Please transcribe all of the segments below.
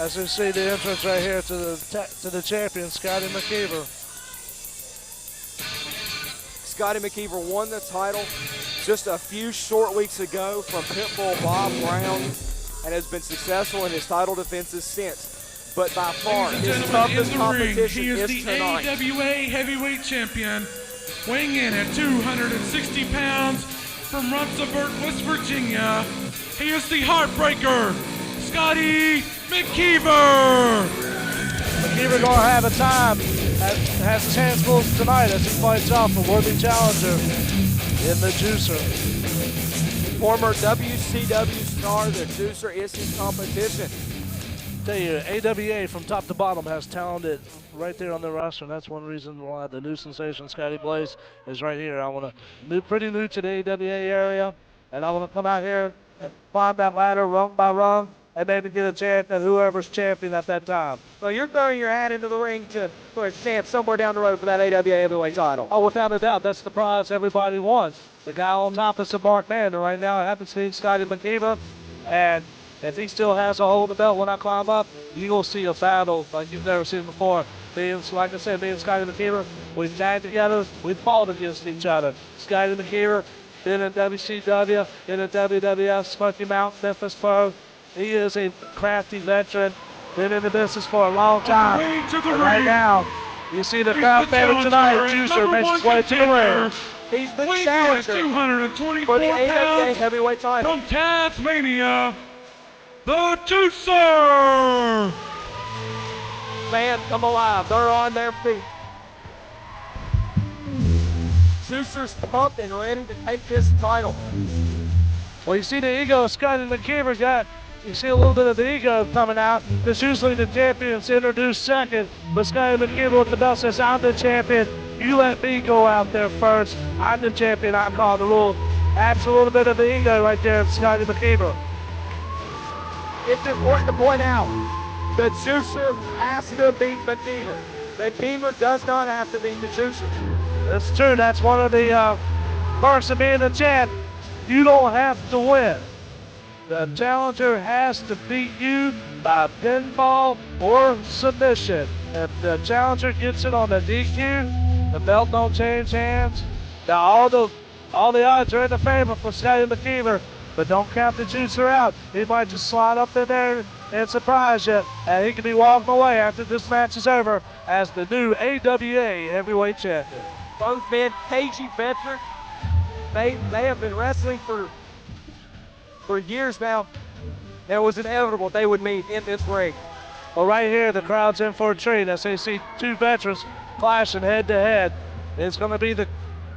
As you see the entrance right here to the champion, Scotty McKeever. Scotty McKeever won the title just a few short weeks ago from Pitbull Bob Brown and has been successful in his title defenses since. But by far, his toughest competition is tonight. He is the AWA heavyweight champion, weighing in at 260 pounds from Runtzelburg, West Virginia. He is the Heartbreaker, Scotty McKeever. McKeever gonna have a time, has a chance for tonight as he fights off a worthy challenger in the Juicer. Former WCW star, the Juicer is his competition. Tell you, AWA from top to bottom has talented right there on the roster, and that's one reason why the new sensation Scotty Blaze is right here. I want to pretty new to the AWA area, and I want to come out here and climb that ladder rung by rung, and maybe get a chance at whoever's champion at that time. Well, you're throwing your hat into the ring for a chance somewhere down the road for that AWA heavyweight title. Oh, without a doubt, that's the prize everybody wants. The guy on top is a Mark Man. Right now, I haven't seen Scotty McKeever, and if he still has a hold of the belt when I climb up, you'll see a battle like you've never seen before. Like I said, me and Scotty McKeever, we tag together, we fought against each other. Scotty McKeever, been in WCW, in the WWF, Smoky Mountain, Memphis Pro. He is a crafty veteran, been in the business for a long time. And right now, you see the crowd favorite tonight, Juicer, makes his way to the ring. He's the challenger 224 for the AWA pounds heavyweight title. from Tasmania, the Juicer. Man, come alive. They're on their feet. Juicer's pumped and ready to take this title. Well, you see the ego Scotty McKeever got. You see a little bit of the ego coming out. Because usually the champion's introduced second. But Scotty McKeever with the belt says, I'm the champion. You let me go out there first. I'm the champion. I call the rule. Adds a little bit of the ego right there, Scotty McKeever. It's important to point out that Juicer has to beat McKeever. McKeever does not have to beat the Juicer. That's true. That's one of the perks of being a champ. You don't have to win. The challenger has to beat you by pinfall or submission. If the challenger gets it on the DQ, the belt don't change hands. Now all the odds are in the favor for Scotty McKeever, but don't count the Juicer out. He might just slide up in there and surprise you, and he could be walking away after this match is over as the new AWA heavyweight champion. Both men, cagey veterans. They have been wrestling for years now. It was inevitable they would meet in this ring. Well, right here, the crowd's in for a treat as they see two veterans clashing head to head. It's going to be the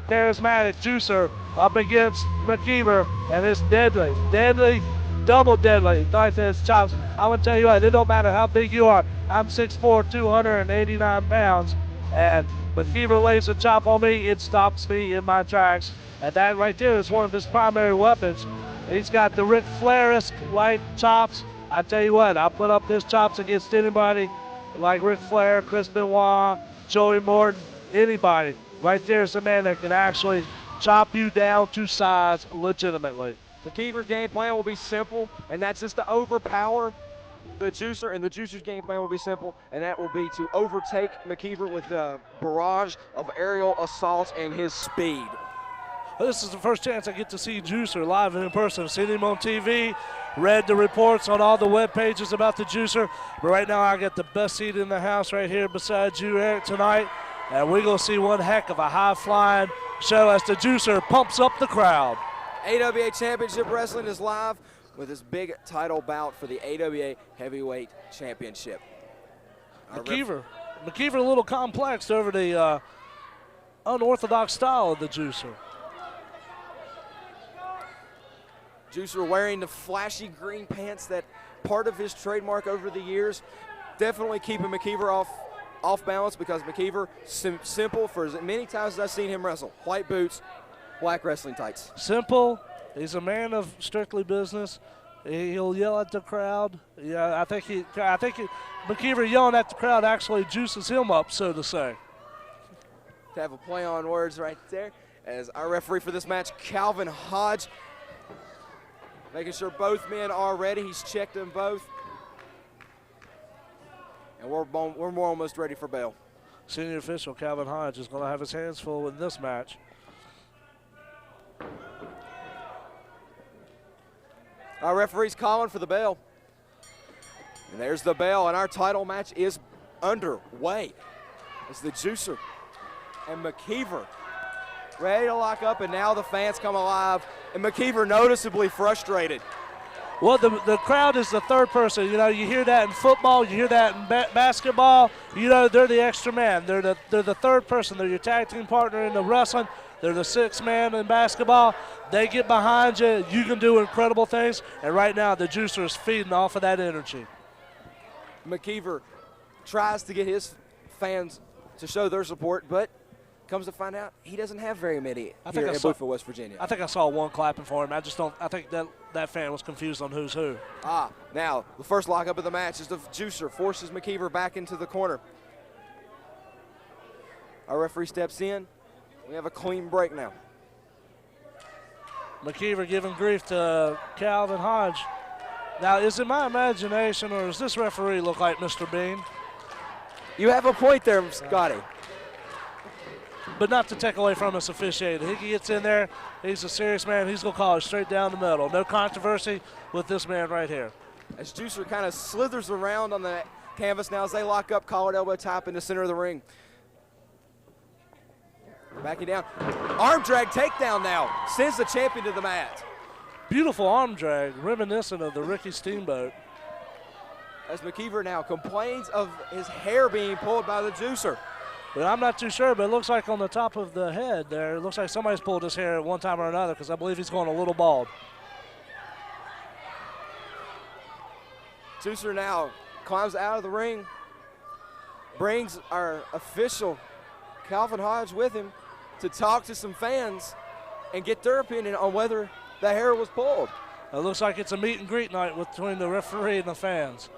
charismatic Juicer up against McKeever, and it's deadly, double deadly. Like this chops. I'm going to tell you what, it don't matter how big you are. I'm 6'4", 289 pounds, and McKeever lays a chop on me, it stops me in my tracks. And that right there is one of his primary weapons. He's got the Ric Flair-esque light chops. I tell you what, I'll put up his chops against anybody like Ric Flair, Chris Benoit, Joey Morton, anybody. Right there's a man that can actually chop you down to size legitimately. McKeever's game plan will be simple, and that's just to overpower the Juicer, and the Juicer's game plan will be simple, and that will be to overtake McKeever with a barrage of aerial assaults and his speed. This is the first chance I get to see Juicer live and in person. I've seen him on TV, read the reports on all the web pages about the Juicer, but right now I got the best seat in the house right here beside you, Eric, tonight, and we're going to see one heck of a high-flying show as the Juicer pumps up the crowd. AWA Championship Wrestling is live with this big title bout for the AWA Heavyweight Championship. McKeever a little complex over the unorthodox style of the Juicer. Juicer wearing the flashy green pants, that part of his trademark over the years, definitely keeping McKeever off balance, because McKeever, simple for as many times as I've seen him wrestle. White boots, black wrestling tights. Simple. He's a man of strictly business. He'll yell at the crowd. Yeah, I think McKeever yelling at the crowd actually juices him up, so to say. To have a play on words right there, as our referee for this match, Calvin Hodge, making sure both men are ready. He's checked them both. And we're more almost ready for bell. Senior official Calvin Hodge is going to have his hands full in this match. Our referee's calling for the bell. And there's the bell, and our title match is underway. It's the Juicer and McKeever ready to lock up, and now the fans come alive, and McKeever noticeably frustrated. Well, the crowd is the third person. You know, you hear that in football, you hear that in basketball. You know, they're the extra man. They're the third person. They're your tag team partner in the wrestling. They're the sixth man in basketball. They get behind you. You can do incredible things. And right now, the Juicer is feeding off of that energy. McKeever tries to get his fans to show their support, but comes to find out he doesn't have very many here in Bluefield, West Virginia. I think I saw one clapping for him. I think that fan was confused on who's who. Now the first lockup of the match is the Juicer forces McKeever back into the corner. Our referee steps in. We have a clean break now. McKeever giving grief to Calvin Hodge. Now, is it my imagination, or does this referee look like Mr. Bean? You have a point there, Scotty. But not to take away from his officiating. He gets in there. He's a serious man. He's going to call it straight down the middle. No controversy with this man right here. As Juicer kind of slithers around on the canvas now as they lock up, collared elbow tap in the center of the ring. Backing down. Arm drag takedown now. Sends the champion to the mat. Beautiful arm drag, reminiscent of the Ricky Steamboat. As McKeever now complains of his hair being pulled by the Juicer. But I'm not too sure, but it looks like on the top of the head there, it looks like somebody's pulled his hair at one time or another, because I believe he's going a little bald. Juicer now climbs out of the ring, brings our official Calvin Hodge with him to talk to some fans and get their opinion on whether the hair was pulled. It looks like it's a meet and greet night between the referee and the fans.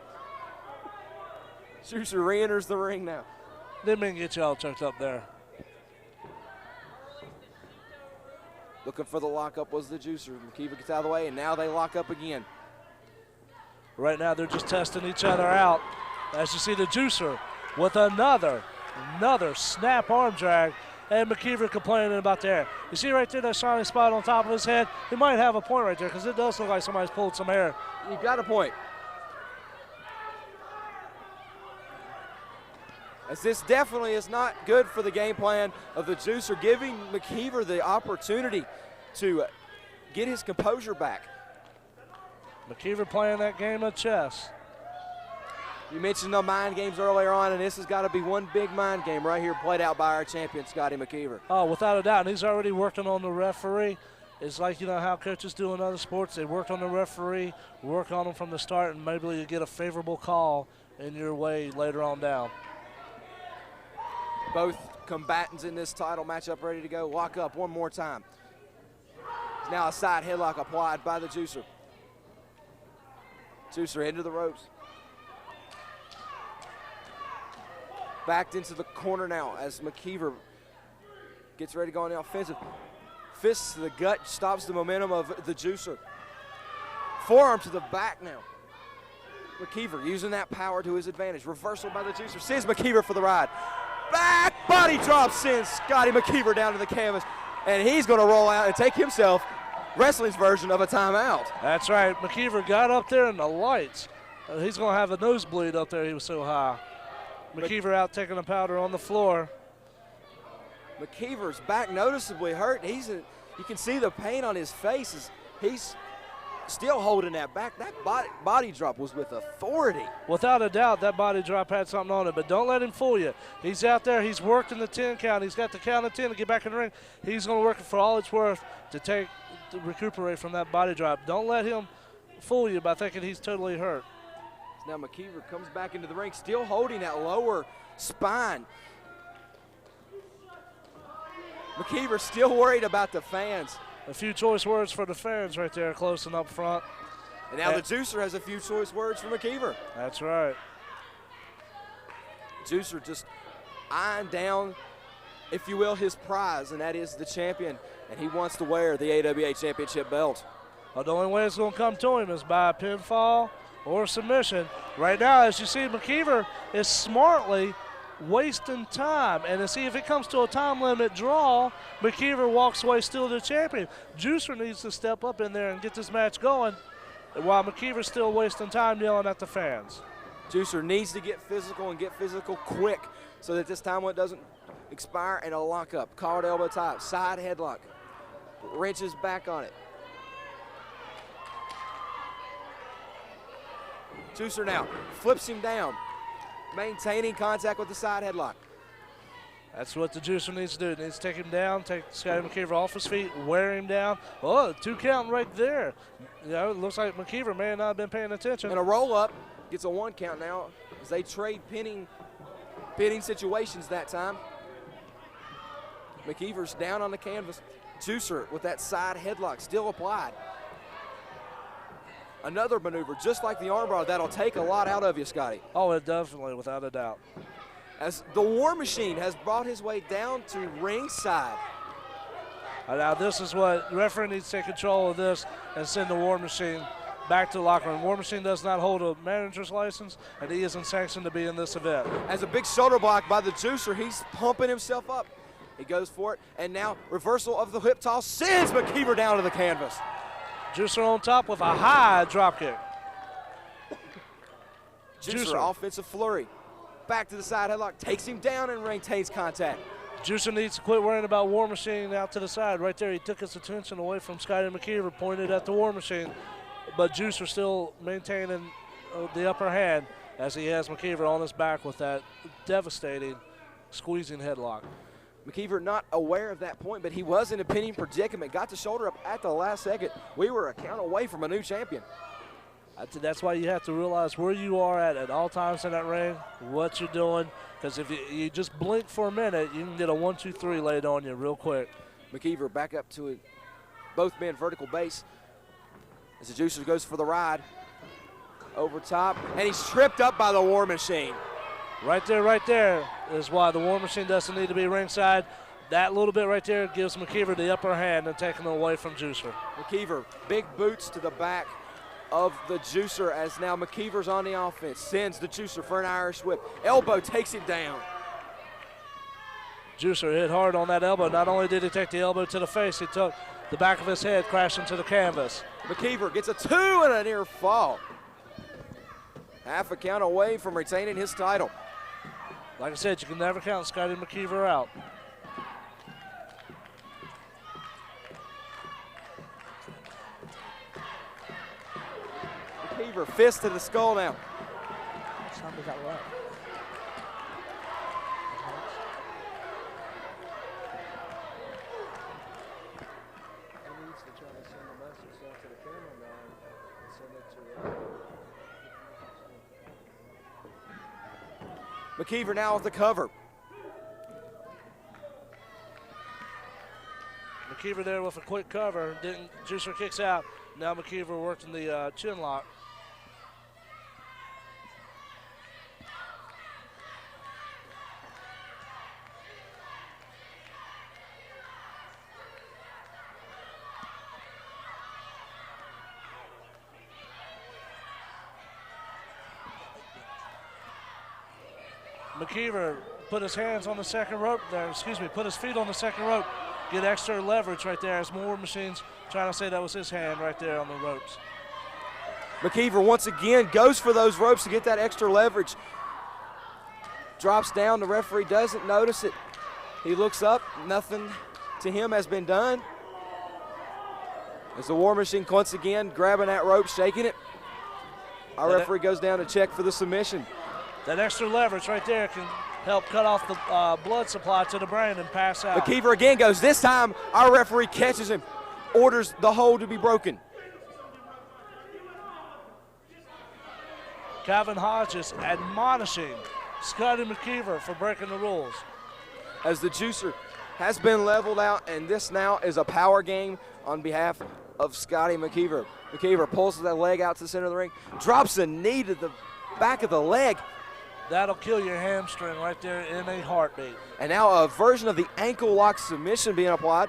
Juicer re-enters the ring now. Didn't mean to get you all choked up there. Looking for the lockup was the Juicer. McKeever gets out of the way, and now they lock up again. Right now they're just testing each other out. As you see the Juicer with another snap arm drag, and McKeever complaining about the hair. You see right there that shiny spot on top of his head? He might have a point right there, because it does look like somebody's pulled some hair. You've got a point. As this definitely is not good for the game plan of the Juicer, giving McKeever the opportunity to get his composure back. McKeever playing that game of chess. You mentioned the mind games earlier on, and this has got to be one big mind game right here played out by our champion, Scotty McKeever. Oh, without a doubt, and he's already working on the referee. It's like, you know, how coaches do in other sports. They work on the referee, work on him from the start, and maybe you get a favorable call in your way later on down. Both combatants in this title matchup ready to go. Lock up one more time. It's now a side headlock applied by the Juicer. Juicer into the ropes. Backed into the corner now as McKeever gets ready to go on the offensive. Fist to the gut stops the momentum of the Juicer. Forearm to the back now. McKeever using that power to his advantage. Reversal by the Juicer. Sends McKeever for the ride. Back body drop sends Scotty McKeever down to the canvas. And he's going to roll out and take himself wrestling's version of a timeout. That's right. McKeever got up there in the lights. He's going to have a nosebleed up there. He was so high. McKeever out taking the powder on the floor. McKeever's back noticeably hurt. You can see the pain on his face. He's still holding that back. That body drop was with authority. Without a doubt, that body drop had something on it, but don't let him fool you. He's out there. He's working the 10 count. He's got the count of 10 to get back in the ring. He's going to work it for all it's worth to recuperate from that body drop. Don't let him fool you by thinking he's totally hurt. Now McKeever comes back into the ring, still holding that lower spine. McKeever still worried about the fans. A few choice words for the fans right there, close and up front. And now the Juicer has a few choice words for McKeever. That's right. Juicer just eyeing down, if you will, his prize, and that is the champion. And he wants to wear the AWA championship belt. Well, the only way it's going to come to him is by a pinfall or submission. Right now, as you see, McKeever is smartly wasting time. And to see if it comes to a time limit draw, McKeever walks away still the champion. Juicer needs to step up in there and get this match going while McKeever's still wasting time yelling at the fans. Juicer needs to get physical and get physical quick so that this time one doesn't expire and a lock up. Collared elbow tie, side headlock, wrenches back on it. Juicer now flips him down, maintaining contact with the side headlock. That's what the Juicer needs to do. He needs to take him down, take Scotty McKeever off his feet, wear him down. Oh, 2 count right there. You know, it looks like McKeever may not have been paying attention. And a roll up gets a 1 count now as they trade pinning situations that time. McKeever's down on the canvas. Juicer with that side headlock still applied. Another maneuver, just like the armbar, that'll take a lot out of you, Scotty. Oh, it definitely, without a doubt. As the War Machine has brought his way down to ringside. Now this is what the referee needs to take control of this and send the War Machine back to the locker room. War Machine does not hold a manager's license, and he isn't sanctioned to be in this event. As a big shoulder block by the Juicer, he's pumping himself up. He goes for it, and now reversal of the hip toss sends McKeever down to the canvas. Juicer on top with a high drop kick. Juicer offensive flurry. Back to the side headlock, takes him down and maintains contact. Juicer needs to quit worrying about War Machine out to the side. Right there, he took his attention away from Scotty McKeever, pointed at the War Machine. But Juicer still maintaining the upper hand as he has McKeever on his back with that devastating squeezing headlock. McKeever not aware of that point, but he was in a pinning predicament. Got the shoulder up at the last second. We were a count away from a new champion. That's why you have to realize where you are at all times in that ring, what you're doing, because if you just blink for a minute, you can get a 1-2-3 laid on you real quick. McKeever back up to it, both men vertical base as the Juicer goes for the ride. Over top, and he's tripped up by the War Machine. Right there is why the War Machine doesn't need to be ringside. That little bit right there gives McKeever the upper hand and taking it away from Juicer. McKeever, big boots to the back of the Juicer as now McKeever's on the offense. Sends the Juicer for an Irish whip. Elbow takes him down. Juicer hit hard on that elbow. Not only did he take the elbow to the face, he took the back of his head crashing to the canvas. McKeever gets a 2 and a near fall. Half a count away from retaining his title. Like I said, you can never count Scotty McKeever out. McKeever, fist to the skull now. How much time does that left? He needs to try to send a message down to the cameraman and send it to McKeever now with the cover. McKeever there with a quick cover. Juicer kicks out. Now McKeever working the chin lock. McKeever put his hands on the second rope there, put his feet on the second rope, get extra leverage right there as War Machine's trying to say that was his hand right there on the ropes. McKeever once again goes for those ropes to get that extra leverage. Drops down, the referee doesn't notice it. He looks up, nothing to him has been done. As the War Machine once again grabbing that rope, shaking it. Our referee goes down to check for the submission. That extra leverage right there can help cut off the blood supply to the brain and pass out. McKeever again goes. This time, our referee catches him, orders the hold to be broken. Calvin Hodges admonishing Scotty McKeever for breaking the rules. As the Juicer has been leveled out, and this now is a power game on behalf of Scotty McKeever. McKeever pulls that leg out to the center of the ring, drops a knee to the back of the leg. That'll kill your hamstring right there in a heartbeat. And now a version of the ankle lock submission being applied.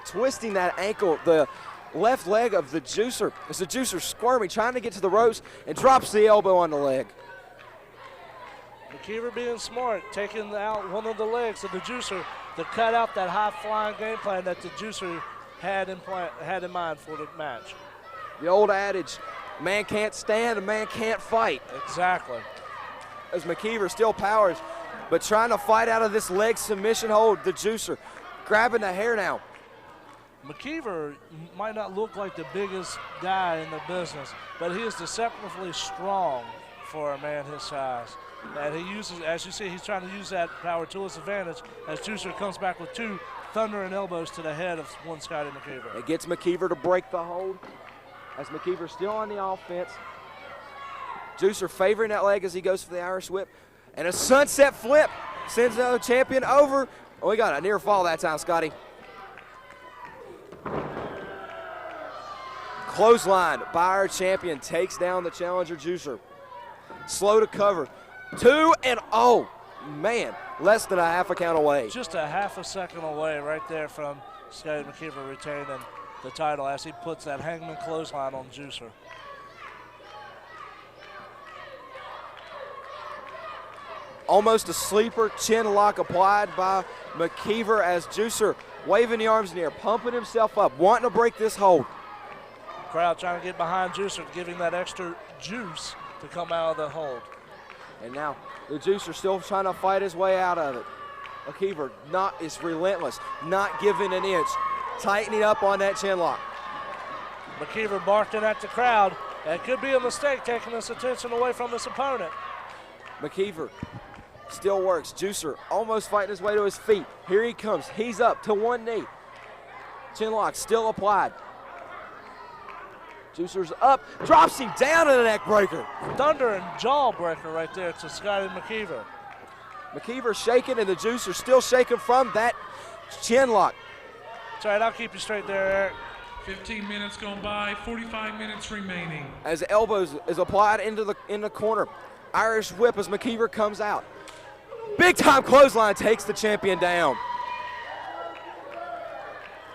Twisting that ankle, the left leg of the Juicer. As the Juicer squirming, trying to get to the ropes, and drops the elbow on the leg. McKeever being smart, taking out one of the legs of the Juicer to cut out that high-flying game plan that the Juicer had in mind for the match. The old adage, a man can't stand, a man can't fight. Exactly. As McKeever still powers, but trying to fight out of this leg submission hold, the Juicer grabbing the hair now. McKeever might not look like the biggest guy in the business, but he is deceptively strong for a man his size. And he uses, as you see, he's trying to use that power to his advantage as Juicer comes back with 2 thundering elbows to the head of one Scotty McKeever. It gets McKeever to break the hold as McKeever still on the offense. Juicer favoring that leg as he goes for the Irish whip. And a sunset flip sends the champion over. Oh, we got a near fall that time, Scotty. Clothesline by our champion takes down the challenger Juicer. Slow to cover. 2 and oh, man, less than a half a count away. Just a half a second away right there from Scotty McKeever retaining the title as he puts that hangman clothesline on Juicer. Almost a sleeper chin lock applied by McKeever as Juicer waving the arms in the air, pumping himself up, wanting to break this hold. Crowd trying to get behind Juicer, giving that extra juice to come out of the hold. And now the Juicer still trying to fight his way out of it. McKeever is relentless, not giving an inch, tightening up on that chin lock. McKeever barking at the crowd. It could be a mistake taking his attention away from his opponent. McKeever still works. Juicer almost fighting his way to his feet. Here he comes. He's up to one knee. Chin lock still applied. Juicer's up, drops him down in a neck breaker. Thunder and jaw breaker right there to Scotty McKeever. McKeever shaking and the Juicer still shaking from that chin lock. That's right, I'll keep you straight there, Eric. 15 minutes gone by, 45 minutes remaining. As the elbows is applied in the corner. Irish whip as McKeever comes out. Big time clothesline takes the champion down.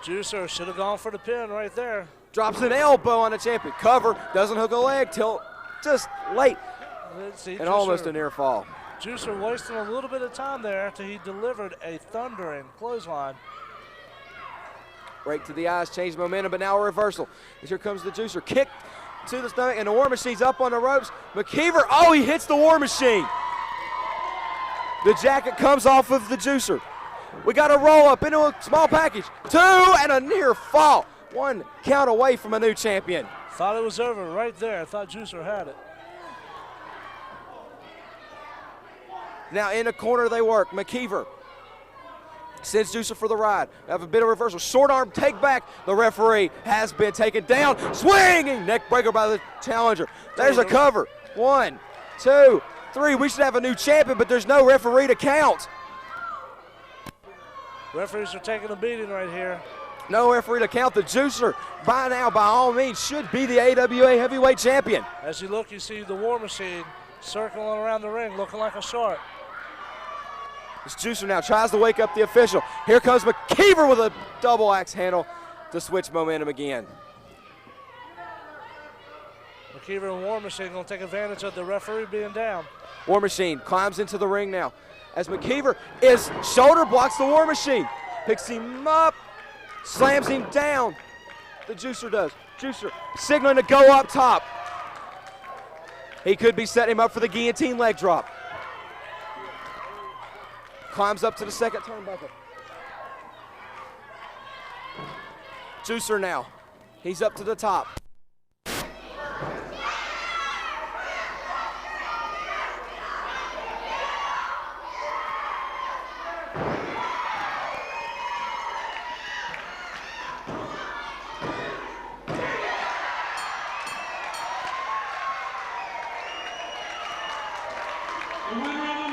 Juicer should have gone for the pin right there. Drops an elbow on the champion. Cover, doesn't hook a leg till just late. See, and almost a near fall. Juicer wasting a little bit of time there after he delivered a thundering clothesline. Break to the eyes, change momentum, but now a reversal. As here comes the Juicer. Kick to the stomach, and the War Machine's up on the ropes. McKeever, oh, he hits the War Machine. The jacket comes off of the Juicer. We got a roll up into a small package. 2 and a near fall. 1 count away from a new champion. Thought it was over right there. I thought Juicer had it. Now in the corner they work. McKeever sends Juicer for the ride. Have a bit of reversal. Short arm take back. The referee has been taken down. Swinging neck breaker by the challenger. There's a cover. 1, 2, 3. We should have a new champion, but there's no referee to count. Referees are taking a beating right here. No referee to count. The Juicer, by now, by all means, should be the AWA heavyweight champion. As you look, you see the War Machine circling around the ring, looking like a shark. This Juicer now tries to wake up the official. Here comes McKeever with a double axe handle to switch momentum again. McKeever and War Machine going to take advantage of the referee being down. War Machine climbs into the ring now. As McKeever is shoulder blocks the War Machine. Picks him up, slams him down. The Juicer does. Juicer signaling to go up top. He could be setting him up for the guillotine leg drop. Climbs up to the second turnbuckle. Juicer now. He's up to the top. The winner of